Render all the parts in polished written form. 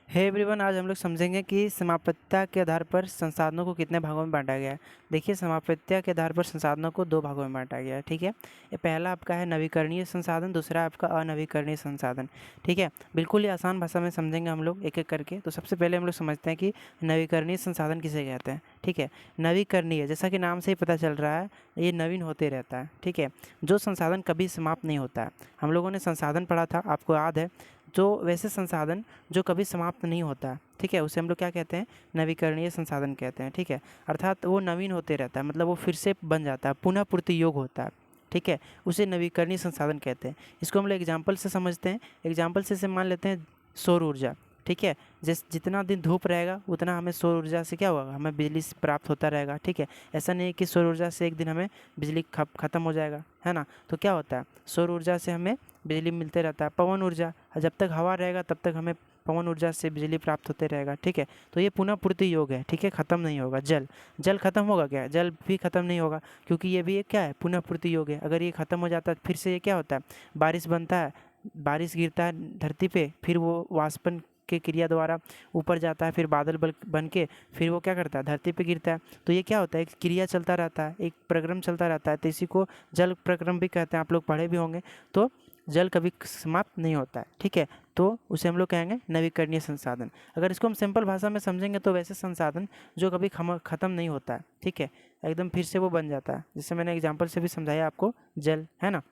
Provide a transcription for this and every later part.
Hey everyone, आज हम लोग समझेंगे कि समाप्यता के आधार पर संसाधनों को कितने भागों में बांटा गया है। देखिए, समाप्यता के आधार पर संसाधनों को दो भागों में बांटा गया है। ठीक है, ये पहला आपका है नवीकरणीय संसाधन, दूसरा आपका अनवीकरणीय संसाधन। ठीक है, बिल्कुल ही आसान भाषा में समझेंगे हम लोग एक एक करके। तो सबसे पहले हम लोग समझते हैं कि नवीकरणीय संसाधन किसे कहते हैं। ठीक है, नवीकरणीय जैसा कि नाम से ही पता चल रहा है, ये नवीन होते रहता है। ठीक है, जो संसाधन कभी समाप्त नहीं होता है। हम लोगों ने संसाधन पढ़ा था, आपको याद है, जो वैसे संसाधन जो कभी समाप्त नहीं होता है। ठीक है, उसे हम लोग क्या कहते हैं, नवीकरणीय संसाधन कहते हैं। ठीक है, अर्थात वो नवीन होते रहता है, मतलब वो फिर से बन जाता है, पुनः पूर्ति योग होता है। ठीक है, उसे नवीकरणीय संसाधन कहते हैं। इसको हम लोग एग्जाम्पल से समझते हैं। एग्जाम्पल से मान लेते हैं सौर ऊर्जा। ठीक है, जितना दिन धूप रहेगा उतना हमें सौर ऊर्जा से क्या होगा, हमें बिजली प्राप्त होता रहेगा। ठीक है, ऐसा नहीं है कि सौर ऊर्जा से एक दिन हमें बिजली ख़त्म हो जाएगा, है ना। तो क्या होता है, सौर ऊर्जा से हमें बिजली मिलते रहता है। पवन ऊर्जा, जब तक हवा रहेगा तब तक हमें पवन ऊर्जा से बिजली प्राप्त होते रहेगा। ठीक है, तो ये पुनः पूर्ति योग है। ठीक है, ख़त्म नहीं होगा। जल जल खत्म होगा क्या, जल भी खत्म नहीं होगा, क्योंकि ये भी एक क्या है, पुनः पूर्ति योग है। अगर ये खत्म हो जाता है फिर से ये क्या होता है, बारिश बनता है, बारिश गिरता है धरती पे, फिर वो वाष्पन के क्रिया द्वारा ऊपर जाता है, फिर बादल बन के फिर वो क्या करता है, धरती पे गिरता है। तो ये क्या होता है, एक क्रिया चलता रहता है, एक प्रक्रम चलता रहता है। तो इसी को जल प्रक्रम भी कहते हैं, आप लोग पढ़े भी होंगे। तो जल कभी समाप्त नहीं होता है। ठीक है, तो उसे हम लोग कहेंगे नवीकरणीय संसाधन। अगर इसको हम सिंपल भाषा में समझेंगे तो वैसे संसाधन जो कभी ख़त्म नहीं होता है। ठीक है, एकदम फिर से वो बन जाता है, जैसे मैंने एग्जाम्पल से भी समझाया आपको, जल, है ना।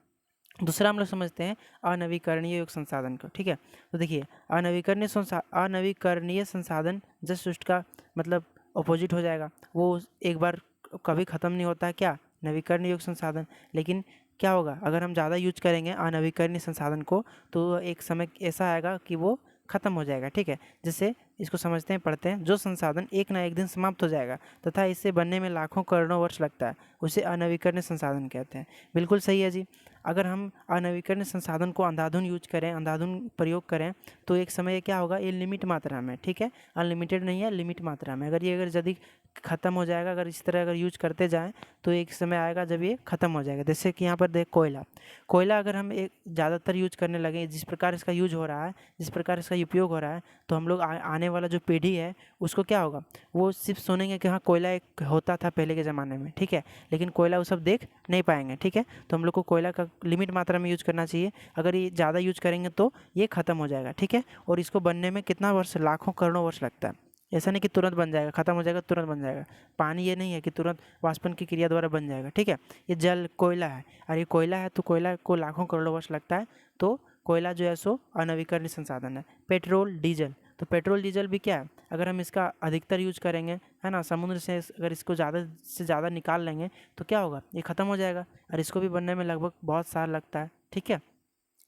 दूसरा हम लोग समझते हैं अनवीकरणीय योग संसाधन को। ठीक है, तो देखिए, अनवीकरणीय संसाधन जस्ट उसका मतलब अपोजिट हो जाएगा। वो एक बार कभी ख़त्म नहीं होता है, क्या, नवीकरणीय योग संसाधन। लेकिन क्या होगा, अगर हम ज़्यादा यूज करेंगे अनवीकरणीय संसाधन को, तो एक समय ऐसा आएगा कि वो ख़त्म हो जाएगा। ठीक है, जैसे इसको समझते हैं, पढ़ते हैं। जो संसाधन एक ना एक दिन समाप्त हो जाएगा तथा इससे बनने में लाखों करोड़ों वर्ष लगता है, उसे अनवीकरणीय संसाधन कहते हैं। बिल्कुल सही है जी। अगर हम अनवीकरणीय संसाधन को अंधाधुन यूज करें, अंधाधुन प्रयोग करें, तो एक समय क्या होगा, ये लिमिट मात्रा में, ठीक है, अनलिमिटेड नहीं है, लिमिट मात्रा में। अगर यदि ख़त्म हो जाएगा, अगर इस तरह अगर यूज करते जाएं, तो एक समय आएगा जब ये ख़त्म हो जाएगा। जैसे कि यहाँ पर देख, कोयला कोयला अगर हम एक ज़्यादातर यूज करने लगे, जिस प्रकार इसका यूज हो रहा है, जिस प्रकार इसका उपयोग हो रहा है, तो हम लोग आने वाला जो पीढ़ी है उसको क्या होगा, वो सिर्फ सुनेंगे कि हाँ, कोयला एक होता था पहले के ज़माने में। ठीक है, लेकिन कोयला वो सब देख नहीं पाएंगे। ठीक है, तो हम लोग को कोयला का लिमिट मात्रा में यूज करना चाहिए। अगर ये ज़्यादा यूज करेंगे तो ये ख़त्म हो जाएगा। ठीक है, और इसको बनने में कितना वर्ष, लाखों करोड़ों वर्ष लगता है। ऐसा नहीं कि तुरंत बन जाएगा, ख़त्म हो जाएगा तुरंत बन जाएगा। पानी ये नहीं है कि तुरंत वाष्पन की क्रिया द्वारा बन जाएगा। ठीक है, ये जल कोयला है, और ये कोयला है तो कोयला को लाखों करोड़ों वर्ष लगता है। तो कोयला जो है सो अनवीकरणीय संसाधन है। पेट्रोल डीजल, तो पेट्रोल डीजल भी क्या है, अगर हम इसका अधिकतर यूज करेंगे, है ना, समुद्र से अगर इसको ज़्यादा से ज़्यादा निकाल लेंगे, तो क्या होगा, ये ख़त्म हो जाएगा, और इसको भी बनने में लगभग बहुत साल लगता है। ठीक है,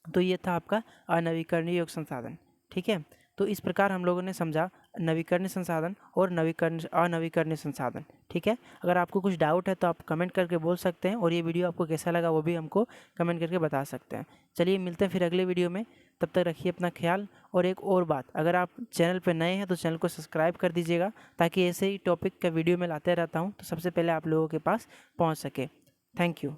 तो ये था आपका अनवीकरणीय योग संसाधन। ठीक है, तो इस प्रकार हम लोगों ने समझा नवीकरणीय संसाधन और अनवीकरणीय संसाधन। ठीक है, अगर आपको कुछ डाउट है तो आप कमेंट करके बोल सकते हैं, और ये वीडियो आपको कैसा लगा वो भी हमको कमेंट करके बता सकते हैं। चलिए, मिलते हैं फिर अगले वीडियो में। तब तक रखिए अपना ख्याल। और एक और बात, अगर आप चैनल पर नए हैं तो चैनल को सब्सक्राइब कर दीजिएगा, ताकि ऐसे ही टॉपिक का वीडियो मैं लाते रहता हूँ तो सबसे पहले आप लोगों के पास पहुँच सके। Thank you.